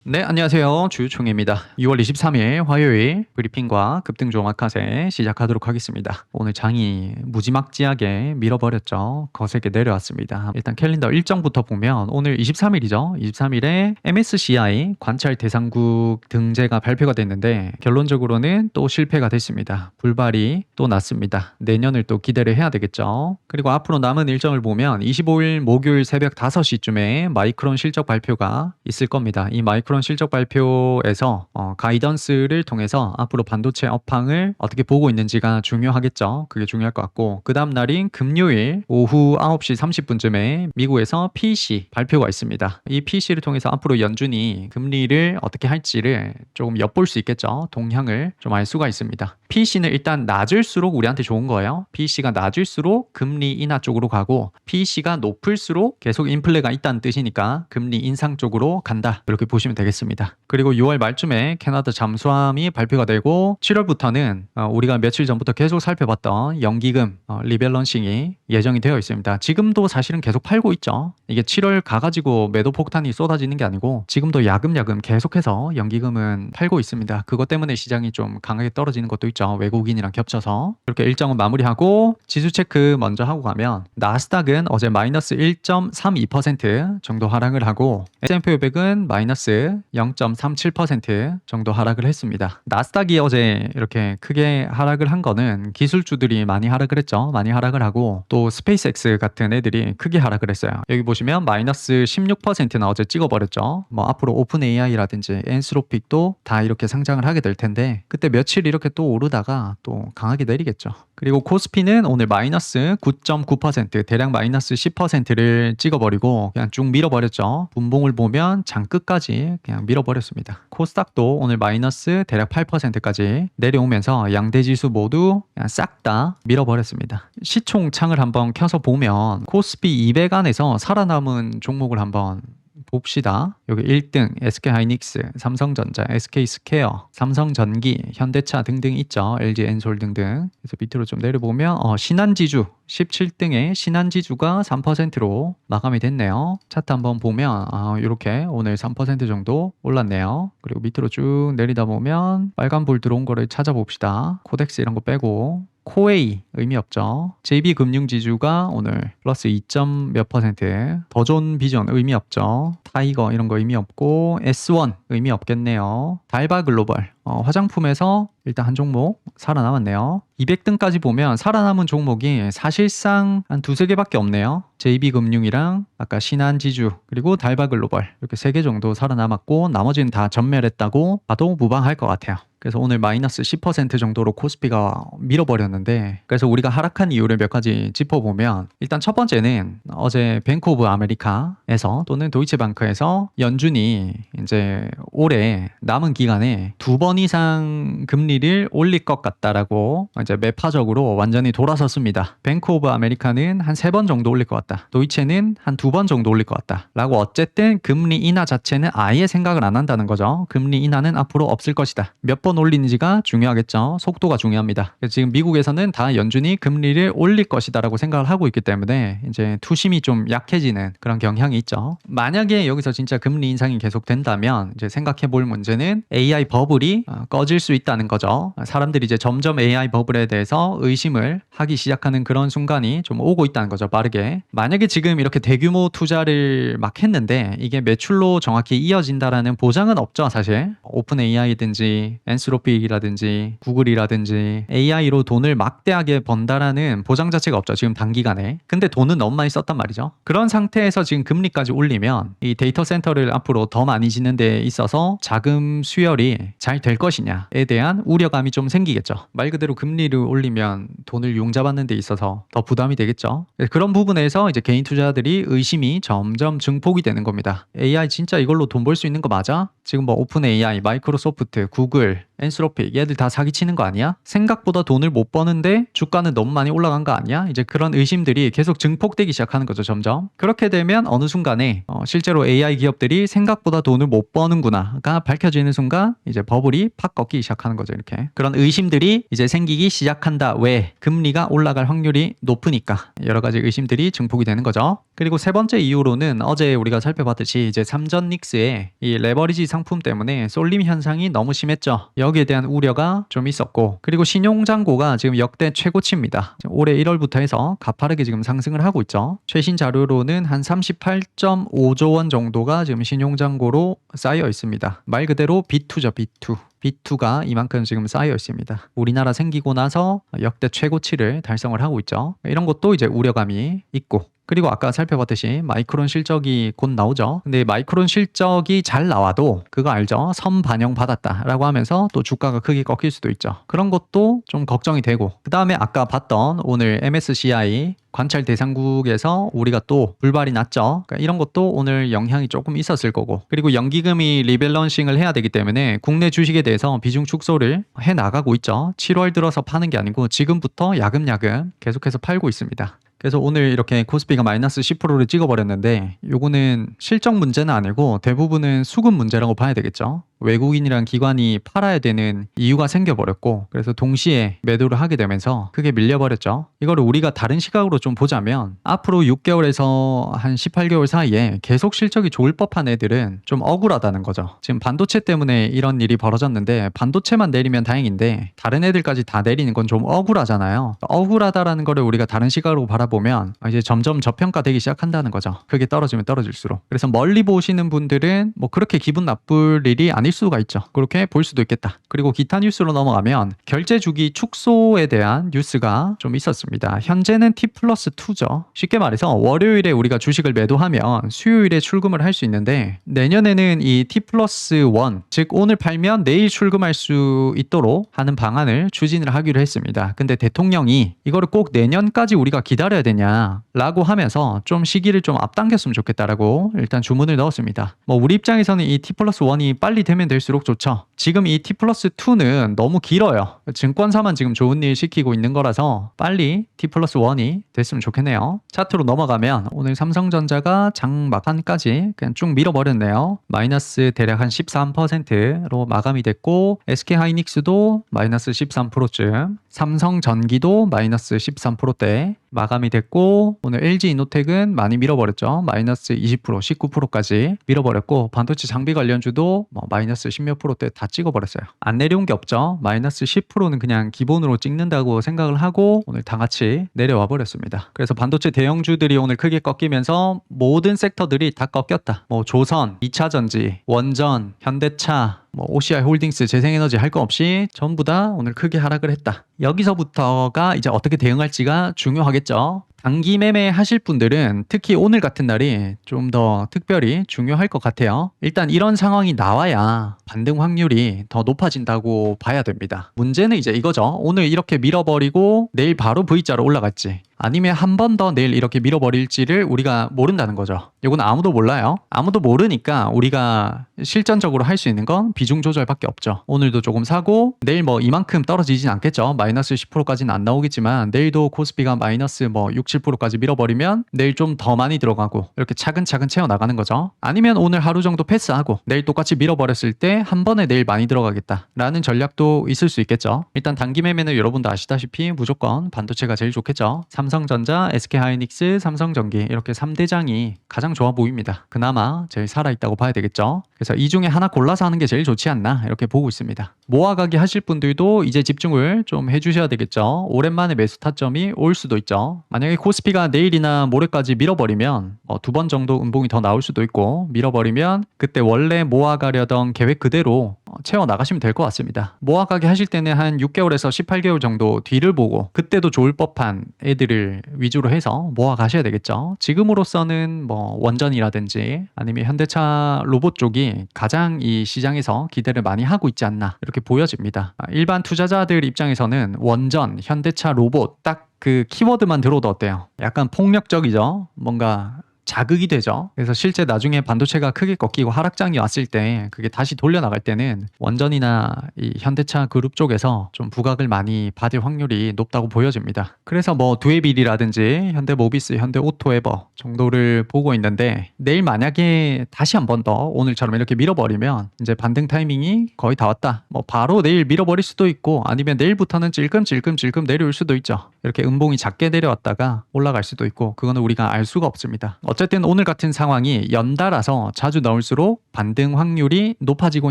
네, 안녕하세요. 주총입니다. 6월 23일 화요일 브리핑과 급등조 마카세 시작하도록 하겠습니다. 오늘 장이 무지막지하게 밀어버렸죠. 거세게 내려왔습니다. 일단 캘린더 일정부터 보면 오늘 23일이죠. 23일에 MSCI 관찰 대상국 등재가 발표가 됐는데 결론적으로는 또 실패가 됐습니다. 불발이 또 났습니다. 내년을 또 기대를 해야 되겠죠. 그리고 앞으로 남은 일정을 보면 25일 목요일 새벽 5시쯤에 마이크론 실적 발표가 있을 겁니다. 이 마이크론 실적 발표에서 가이던스를 통해서 앞으로 반도체 업황을 어떻게 보고 있는지가 중요하겠죠. 그게 중요할 것 같고 그 다음 날인 금요일 오후 9시 30분쯤에 미국에서 PEC 발표가 있습니다. 이 PEC를 통해서 앞으로 연준이 금리를 어떻게 할지를 조금 엿볼 수 있겠죠. 동향을 좀 알 수가 있습니다. PEC는 일단 낮을수록 우리한테 좋은 거예요. PEC가 낮을수록 금리 인하 쪽으로 가고 PEC가 높을수록 계속 인플레가 있다는 뜻이니까 금리 인상 쪽으로 간다. 이렇게 보시면 되겠습니다. 그리고 6월 말쯤에 캐나다 잠수함이 발표가 되고 7월부터는 우리가 며칠 전부터 계속 살펴봤던 연기금 리밸런싱이 예정이 되어 있습니다. 지금도 사실은 계속 팔고 있죠. 이게 7월 가가지고 매도 폭탄이 쏟아지는 게 아니고 지금도 야금야금 계속해서 연기금은 팔고 있습니다. 그것 때문에 시장이 좀 강하게 떨어지는 것도 있죠. 외국인이랑 겹쳐서. 이렇게 일정은 마무리하고 지수 체크 먼저 하고 가면 나스닥은 어제 마이너스 1.32% 정도 하락을 하고 S&P 500은 마이너스 0.37% 정도 하락을 했습니다. 나스닥이 어제 이렇게 크게 하락을 한 거는 기술주들이 많이 하락을 했죠. 많이 하락을 하고 또 스페이스X 같은 애들이 크게 하락을 했어요. 여기 보시면 마이너스 16%나 어제 찍어버렸죠. 뭐 앞으로 오픈 AI라든지 엔스로픽도 다 이렇게 상장을 하게 될 텐데 그때 며칠 이렇게 또 오르다가 또 강하게 내리겠죠. 그리고 코스피는 오늘 마이너스 9.9% 대략 마이너스 10%를 찍어버리고 그냥 쭉 밀어버렸죠. 분봉을 보면 장 끝까지 그냥 밀어버렸습니다. 코스닥도 오늘 마이너스 대략 8%까지 내려오면서 양대지수 모두 그냥 싹 다 밀어버렸습니다. 시총창을 한번 켜서 보면 코스피 200 안에서 살아남은 종목을 한번 봅시다. 여기 1등 SK하이닉스, 삼성전자, SK스퀘어, 삼성전기, 현대차 등등 있죠. LG엔솔 등등. 그래서 밑으로 좀 내려보면 신한지주 17등의 신한지주가 3%로 마감이 됐네요. 차트 한번 보면 이렇게 오늘 3% 정도 올랐네요. 그리고 밑으로 쭉 내리다 보면 빨간불 들어온 거를 찾아봅시다. 코덱스 이런 거 빼고 코웨이 의미 없죠. JB금융지주가 오늘 플러스 2점 몇 %, 더존비전 의미 없죠. 타이거 이런 거 의미 없고 S1 의미 없겠네요. 달바글로벌 화장품에서 일단 한 종목 살아남았네요. 200등까지 보면 살아남은 종목이 사실상 한 두세 개밖에 없네요. JB금융이랑 아까 신한지주 그리고 달바글로벌 이렇게 3개 정도 살아남았고 나머지는 다 전멸했다고 봐도 무방할 것 같아요. 그래서 오늘 마이너스 10% 정도로 코스피가 밀어버렸는데 그래서 우리가 하락한 이유를 몇 가지 짚어보면 일단 첫 번째는 어제 뱅크 오브 아메리카에서 또는 도이체방크에서 연준이 이제 올해 남은 기간에 2번 이상 금리를 올릴 것 같다라고 이제 매파적으로 완전히 돌아섰습니다. 뱅크 오브 아메리카는 한 3번 정도 올릴 것 같다. 도이체는 한 2번 정도 올릴 것 같다. 라고 어쨌든 금리 인하 자체는 아예 생각을 안 한다는 거죠. 금리 인하는 앞으로 없을 것이다. 몇 번 올리는지가 중요하겠죠. 속도가 중요합니다. 지금 미국에서는 다 연준이 금리를 올릴 것이다라고 생각을 하고 있기 때문에 이제 투심이 좀 약해지는 그런 경향이 있죠. 만약에 여기서 진짜 금리 인상이 계속 된다면 이제 생각해 볼 문제는 AI 버블이 꺼질 수 있다는 거죠. 사람들이 이제 점점 AI 버블에 대해서 의심을 하기 시작하는 그런 순간이 좀 오고 있다는 거죠. 빠르게. 만약에 지금 이렇게 대규모 투자를 막 했는데 이게 매출로 정확히 이어진다라는 보장은 없죠. 사실. 오픈 AI든지 엔스로픽이라든지 구글이라든지 AI로 돈을 막대하게 번다라는 보장 자체가 없죠. 지금 단기간에. 근데 돈은 너무 많이 썼단 말이죠. 그런 상태에서 지금 금리까지 올리면 이 데이터 센터를 앞으로 더 많이 짓는 데 있어서 자금 수혈이 잘 될 것이냐에 대한 우려감이 좀 생기겠죠. 말 그대로 금리를 올리면 돈을 융자받는 데 있어서 더 부담이 되겠죠. 그런 부분에서 이제 개인 투자자들이 의심이 점점 증폭이 되는 겁니다. AI 진짜 이걸로 돈 벌 수 있는 거 맞아? 지금 뭐 오픈 AI, 마이크로소프트, 구글, 엔스로픽 얘들 다 사기치는 거 아니야? 생각보다 돈을 못 버는데 주가는 너무 많이 올라간 거 아니야? 이제 그런 의심들이 계속 증폭되기 시작하는 거죠, 점점. 그렇게 되면 어느 순간에 실제로 AI 기업들이 생각보다 돈을 못 버는구나가 밝혀지는 순간 이제 버블이 팍 꺾이기 시작하는 거죠, 이렇게. 그런 의심들이 이제 생기기 시작한다. 왜? 금리가 올라갈 확률이 높으니까. 여러 가지 의심들이 증폭이 되는 거죠. 그리고 세 번째 이유로는 어제 우리가 살펴봤듯이 이제 삼전 닉스의 이 레버리지 상품 때문에 쏠림 현상이 너무 심했죠. 여기에 대한 우려가 좀 있었고, 그리고 신용잔고가 지금 역대 최고치입니다. 올해 1월부터 해서 가파르게 지금 상승을 하고 있죠. 최신 자료로는 한 38.5조 원 정도가 지금 신용잔고로 쌓여 있습니다. 말 그대로 B2죠, B2. B2가 이만큼 지금 쌓여 있습니다. 우리나라 생기고 나서 역대 최고치를 달성을 하고 있죠. 이런 것도 이제 우려감이 있고, 그리고 아까 살펴봤듯이 마이크론 실적이 곧 나오죠. 근데 마이크론 실적이 잘 나와도 그거 알죠? 선반영 받았다라고 하면서 또 주가가 크게 꺾일 수도 있죠. 그런 것도 좀 걱정이 되고, 그 다음에 아까 봤던 오늘 MSCI 관찰 대상국에서 우리가 또 불발이 났죠. 그러니까 이런 것도 오늘 영향이 조금 있었을 거고, 그리고 연기금이 리밸런싱을 해야 되기 때문에 국내 주식에 대해서 비중 축소를 해 나가고 있죠. 7월 들어서 파는 게 아니고 지금부터 야금야금 계속해서 팔고 있습니다. 그래서 오늘 이렇게 코스피가 마이너스 10%를 찍어버렸는데, 요거는 실적 문제는 아니고 대부분은 수급 문제라고 봐야 되겠죠. 외국인이란 기관이 팔아야 되는 이유가 생겨버렸고, 그래서 동시에 매도를 하게 되면서 크게 밀려버렸죠. 이거를 우리가 다른 시각으로 좀 보자면 앞으로 6개월에서 한 18개월 사이에 계속 실적이 좋을 법한 애들은 좀 억울하다는 거죠. 지금 반도체 때문에 이런 일이 벌어졌는데 반도체만 내리면 다행인데 다른 애들까지 다 내리는 건 좀 억울하잖아요. 억울하다라는 거를 우리가 다른 시각으로 바라보면 이제 점점 저평가되기 시작한다는 거죠. 그게 떨어지면 떨어질수록. 그래서 멀리 보시는 분들은 뭐 그렇게 기분 나쁠 일이 아닐 수가 있죠. 그렇게 볼 수도 있겠다. 그리고 기타 뉴스로 넘어가면 결제 주기 축소에 대한 뉴스가 좀 있었습니다. 현재는 T+2죠. 쉽게 말해서 월요일에 우리가 주식을 매도하면 수요일에 출금을 할 수 있는데, 내년에는 이 T+1, 즉 오늘 팔면 내일 출금할 수 있도록 하는 방안을 추진을 하기로 했습니다. 근데 대통령이 이거를 꼭 내년까지 우리가 기다려야 되냐라고 하면서 좀 시기를 좀 앞당겼으면 좋겠다라고 일단 주문을 넣었습니다. 뭐 우리 입장에서는 이 T+1이 빨리 되면 될수록 좋죠. 지금 이 T+2는 너무 길어요. 증권사만 지금 좋은 일 시키고 있는 거라서 빨리 T+1이 됐으면 좋겠네요. 차트로 넘어가면 오늘 삼성전자가 장 막판까지 그냥 쭉 밀어버렸네요. 마이너스 대략 한 13%로 마감이 됐고, SK하이닉스도 마이너스 13%쯤, 삼성전기도 마이너스 13%대 마감이 됐고, 오늘 LG이노텍은 많이 밀어버렸죠. 마이너스 20%, 19%까지 밀어버렸고, 반도체 장비 관련주도 뭐 마이너스 10몇 %대 다 찍어버렸어요. 안 내려온 게 없죠. 마이너스 10%는 그냥 기본으로 찍는다고 생각을 하고 오늘 다 같이 내려와 버렸습니다. 그래서 반도체 대형주들이 오늘 크게 꺾이면서 모든 섹터들이 다 꺾였다. 뭐 조선, 2차전지, 원전, 현대차, 뭐 OCI 홀딩스, 재생에너지 할 거 없이 전부 다 오늘 크게 하락을 했다. 여기서부터가 이제 어떻게 대응할지가 중요하겠죠. 단기 매매 하실 분들은 특히 오늘 같은 날이 좀 더 특별히 중요할 것 같아요. 일단 이런 상황이 나와야 반등 확률이 더 높아진다고 봐야 됩니다. 문제는 이제 이거죠. 오늘 이렇게 밀어버리고 내일 바로 V자로 올라갈지, 아니면 한 번 더 내일 이렇게 밀어버릴지를 우리가 모른다는 거죠. 이건 아무도 몰라요. 아무도 모르니까 우리가 실전적으로 할 수 있는 건 비중 조절밖에 없죠. 오늘도 조금 사고 내일 뭐 이만큼 떨어지진 않겠죠. 마이너스 10%까지는 안 나오겠지만 내일도 코스피가 마이너스 뭐 6, 7%까지 밀어버리면 내일 좀 더 많이 들어가고 이렇게 차근차근 채워나가는 거죠. 아니면 오늘 하루 정도 패스하고 내일 똑같이 밀어버렸을 때 한 번에 내일 많이 들어가겠다라는 전략도 있을 수 있겠죠. 일단 단기 매매는 여러분도 아시다시피 무조건 반도체가 제일 좋겠죠. 삼성전자, SK하이닉스, 삼성전기 이렇게 3대장이 가장 좋아 보입니다. 그나마 제일 살아있다고 봐야 되겠죠. 그래서 이 중에 하나 골라서 하는 게 제일 좋지 않나 이렇게 보고 있습니다. 모아가기 하실 분들도 이제 집중을 좀 해주셔야 되겠죠. 오랜만에 매수 타점이 올 수도 있죠. 만약에 코스피가 내일이나 모레까지 밀어버리면 두 번 정도 음봉이 더 나올 수도 있고, 밀어버리면 그때 원래 모아가려던 계획 그대로 채워나가시면 될 것 같습니다. 모아가기 하실 때는 한 6개월에서 18개월 정도 뒤를 보고 그때도 좋을 법한 애들을 위주로 해서 모아가셔야 되겠죠. 지금으로서는 뭐 원전이라든지 아니면 현대차 로봇 쪽이 가장 이 시장에서 기대를 많이 하고 있지 않나 이렇게 보여집니다. 일반 투자자들 입장에서는 원전, 현대차 로봇 딱 그 키워드만 들어도 어때요? 약간 폭력적이죠? 뭔가 자극이 되죠. 그래서 실제 나중에 반도체가 크게 꺾이고 하락장이 왔을 때 그게 다시 돌려나갈 때는 원전이나 이 현대차 그룹 쪽에서 좀 부각을 많이 받을 확률이 높다고 보여집니다. 그래서 뭐 두에빌이라든지 현대모비스, 현대오토에버 정도를 보고 있는데 내일 만약에 다시 한 번 더 오늘처럼 이렇게 밀어버리면 이제 반등 타이밍이 거의 다 왔다. 뭐 바로 내일 밀어버릴 수도 있고 아니면 내일부터는 찔끔찔끔 내려올 수도 있죠. 이렇게 음봉이 작게 내려왔다가 올라갈 수도 있고 그거는 우리가 알 수가 없습니다. 어쨌든 오늘 같은 상황이 연달아서 자주 나올수록 반등 확률이 높아지고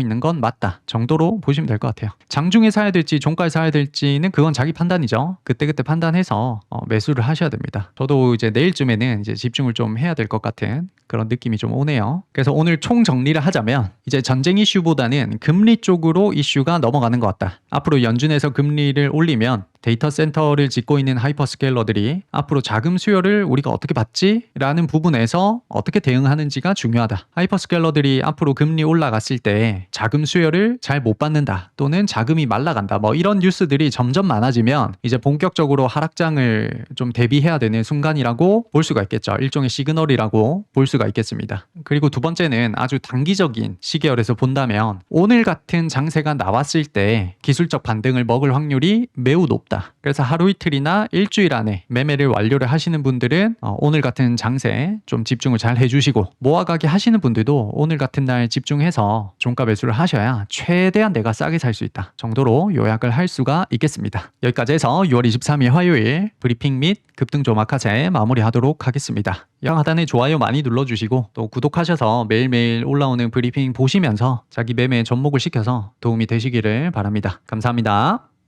있는 건 맞다 정도로 보시면 될 것 같아요. 장중에 사야 될지 종가에 사야 될지는 그건 자기 판단이죠. 그때그때 판단해서 매수를 하셔야 됩니다. 저도 이제 내일쯤에는 이제 집중을 좀 해야 될 것 같은 그런 느낌이 좀 오네요. 그래서 오늘 총 정리를 하자면 이제 전쟁 이슈보다는 금리 쪽으로 이슈가 넘어가는 것 같다. 앞으로 연준에서 금리를 올리면 데이터 센터를 짓고 있는 하이퍼스케일러들이 앞으로 자금 수요를 우리가 어떻게 받지? 라는 부분에서 어떻게 대응하는지가 중요하다. 하이퍼스케일러들이 앞으로 금리 올라갔을 때 자금 수요를 잘 못 받는다. 또는 자금이 말라간다. 뭐 이런 뉴스들이 점점 많아지면 이제 본격적으로 하락장을 좀 대비해야 되는 순간이라고 볼 수가 있겠죠. 일종의 시그널이라고 볼 수가 있겠습니다. 그리고 두 번째는 아주 단기적인 시계열에서 본다면 오늘 같은 장세가 나왔을 때 기술적 반등을 먹을 확률이 매우 높다. 그래서 하루 이틀이나 일주일 안에 매매를 완료를 하시는 분들은 오늘 같은 장세 좀 집중을 잘 해주시고 모아가기 하시는 분들도 오늘 같은 날 집중해서 종가 매수를 하셔야 최대한 내가 싸게 살 수 있다 정도로 요약을 할 수가 있겠습니다. 여기까지 해서 6월 23일 화요일 브리핑 및 급등조 마카세 마무리하도록 하겠습니다. 양 하단에 좋아요 많이 눌러주시고 또 구독하셔서 매일매일 올라오는 브리핑 보시면서 자기 매매 접목을 시켜서 도움이 되시기를 바랍니다. 감사합니다.